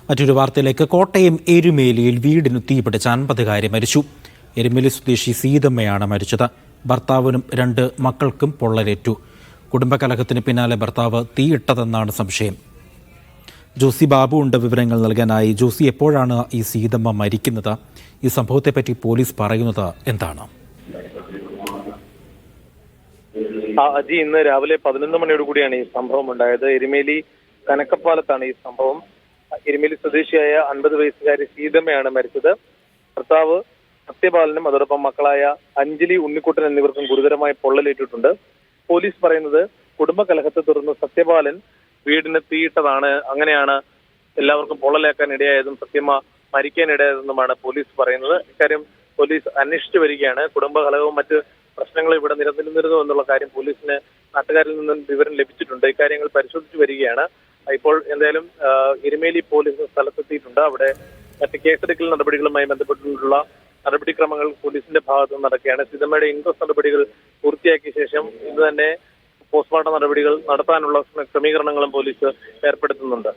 മറ്റൊരു വാർത്തയിലേക്ക്. കോട്ടയം എരുമേലിയിൽ വീടിന് തീപിടിച്ച് 50-കാരി മരിച്ചു. എരുമേലി സ്വദേശി സീതമ്മയാണ് മരിച്ചത്. ഭർത്താവിനും 2 മക്കൾക്കും പൊള്ളലേറ്റു. കുടുംബകലഹത്തിന് പിന്നാലെ ഭർത്താവ് തീയിട്ടതെന്നാണ് സംശയം. ജോസി ബാബു ഉണ്ട് വിവരങ്ങൾ നൽകാനായി. ജോസി, എപ്പോഴാണ് ഈ സീതമ്മ മരിക്കുന്നത്? ഈ സംഭവത്തെപ്പറ്റി പോലീസ് പറയുന്നത് എന്താണ്? അജി, ഇന്ന് രാവിലെ 11 മണിയോടുകൂടിയാണ് ഈ സംഭവം ഉണ്ടായത്. എരുമേലി കനക്കപ്പാലത്താണ് ഈ സംഭവം. എരുമേലി സ്വദേശിയായ 50 വയസ്സുകാരി സീതമ്മയാണ് മരിച്ചത്. ഭർത്താവ് സത്യപാലനും അതോടൊപ്പം മക്കളായ അഞ്ജലി, ഉണ്ണിക്കുട്ടൻ എന്നിവർക്കും ഗുരുതരമായ പൊള്ളലേറ്റിട്ടുണ്ട്. പോലീസ് പറയുന്നത് കുടുംബകലഹത്തെ തുടർന്ന് സത്യപാലൻ വീടിന് തീയിട്ടതാണ്. അങ്ങനെയാണ് എല്ലാവർക്കും പൊള്ളലേക്കാൻ ഇടയായതും സത്യമ്മ മരിക്കാൻ ഇടയായതെന്നുമാണ് പോലീസ് പറയുന്നത്. ഇക്കാര്യം പോലീസ് അന്വേഷിച്ചു വരികയാണ്. കുടുംബകലഹവും മറ്റ് പ്രശ്നങ്ങളും ഇവിടെ നിലനിന്നിരുന്നു എന്നുള്ള കാര്യം പോലീസിന് നാട്ടുകാരിൽ നിന്നും വിവരം ലഭിച്ചിട്ടുണ്ട്. ഇക്കാര്യങ്ങൾ പരിശോധിച്ചു വരികയാണ്. ഇപ്പോൾ എന്തായാലും എരുമേലി പോലീസ് സ്ഥലത്തെത്തിയിട്ടുണ്ട്. അവിടെ മറ്റ് കേസെടുക്കൽ നടപടികളുമായി ബന്ധപ്പെട്ടുള്ള നടപടിക്രമങ്ങൾ പോലീസിന്റെ ഭാഗത്ത് നടക്കുകയാണ്. സീതമ്മയുടെ ഇൻക്വസ്റ്റ് നടപടികൾ പൂർത്തിയാക്കിയ ശേഷം ഇന്ന് തന്നെ പോസ്റ്റ്മോർട്ടം നടപടികൾ നടത്താനുള്ള ക്രമീകരണങ്ങളും പോലീസ് ഏർപ്പെടുത്തുന്നുണ്ട്.